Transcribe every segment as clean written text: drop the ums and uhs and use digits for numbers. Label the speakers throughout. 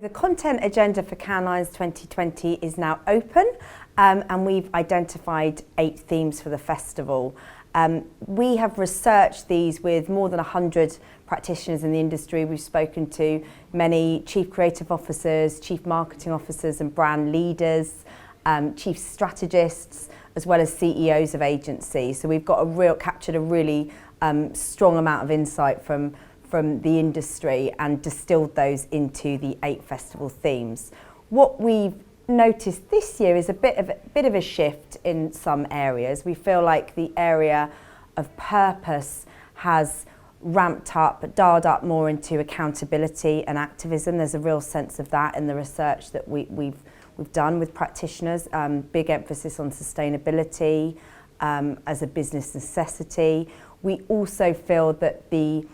Speaker 1: The content agenda for Cannes Lions 2020 is now open and we've identified 8 themes for the festival. We have researched these with more than 100 practitioners in the industry. We've spoken to many chief creative officers, chief marketing officers and brand leaders, chief strategists, as well as CEOs of agencies. So we've got captured a really strong amount of insight from the industry and distilled those into the 8 festival themes. What we've noticed this year is a bit of a shift in some areas. We feel like the area of purpose has ramped up, dialed up more into accountability and activism. There's a real sense of that in the research that we've done with practitioners. Big emphasis on sustainability as a business necessity. We also feel that the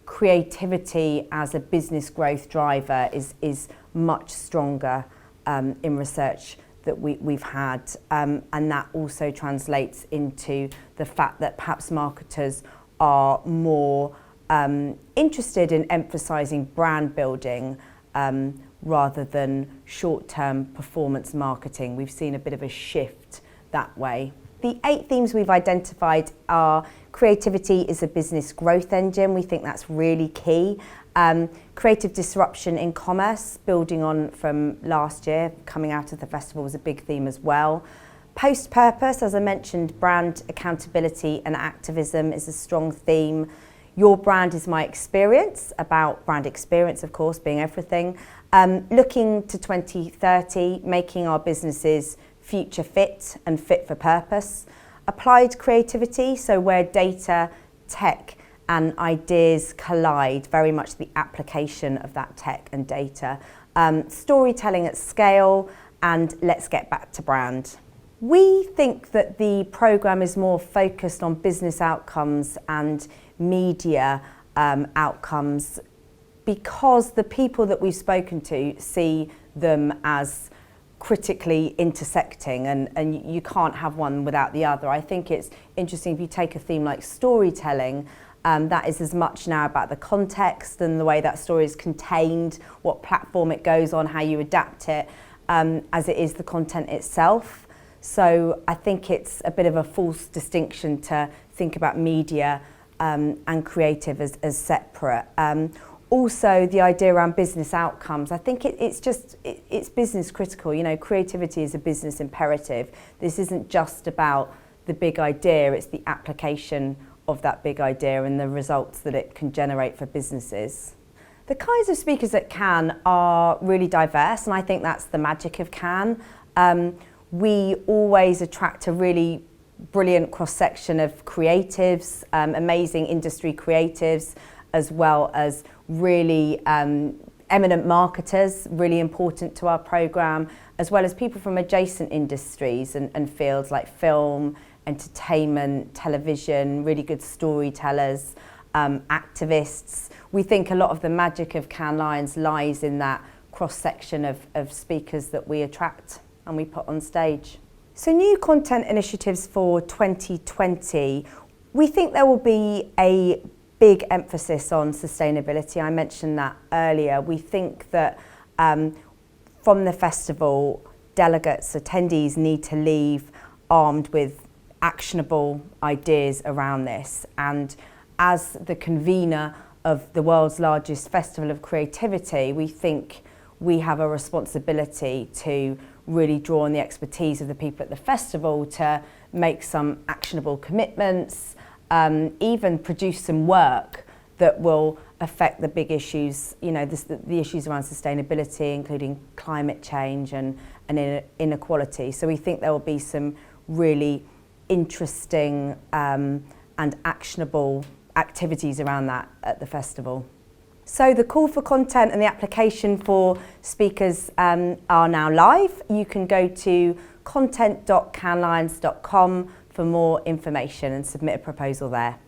Speaker 1: creativity as a business growth driver is much stronger in research that we've had, and that also translates into the fact that perhaps marketers are more interested in emphasising brand building rather than short-term performance marketing. We've seen a bit of a shift that way. The 8 themes we've identified are creativity is a business growth engine. We think that's really key. Creative disruption in commerce, building on from last year, coming out of the festival, was a big theme as well. Post-purpose, as I mentioned, brand accountability and activism is a strong theme. Your brand is my experience, about brand experience, of course, being everything. Looking to 2030, making our businesses future fit and fit for purpose. Applied creativity, so where data, tech and ideas collide, very much the application of that tech and data. Storytelling at scale, and let's get back to brand. We think that the programme is more focused on business outcomes and media outcomes because the people that we've spoken to see them as critically intersecting, and you can't have one without the other. I think it's interesting if you take a theme like storytelling, that is as much now about the context and the way that story is contained, what platform it goes on, how you adapt it, as it is the content itself. So I think it's a bit of a false distinction to think about media and creative as separate. Also, the idea around business outcomes, I think it's business critical. You know, creativity is a business imperative. This isn't just about the big idea, it's the application of that big idea and the results that it can generate for businesses. The kinds of speakers at Cannes are really diverse, and I think that's the magic of Cannes. We always attract a really brilliant cross-section of creatives, amazing industry creatives, as well as really eminent marketers, really important to our programme, as well as people from adjacent industries and fields like film, entertainment, television, really good storytellers, activists. We think a lot of the magic of Cannes Lions lies in that cross-section of speakers that we attract and we put on stage. So new content initiatives for 2020, we think there will be a big emphasis on sustainability. I mentioned that earlier. We think that from the festival, delegates, attendees need to leave armed with actionable ideas around this. And as the convener of the world's largest festival of creativity, we think we have a responsibility to really draw on the expertise of the people at the festival to make some actionable commitments, even produce some work that will affect the big issues, you know, the issues around sustainability, including climate change and inequality. So we think there will be some really interesting and actionable activities around that at the festival. So the call for content and the application for speakers are now live. You can go to content.canneslions.com for more information and submit a proposal there.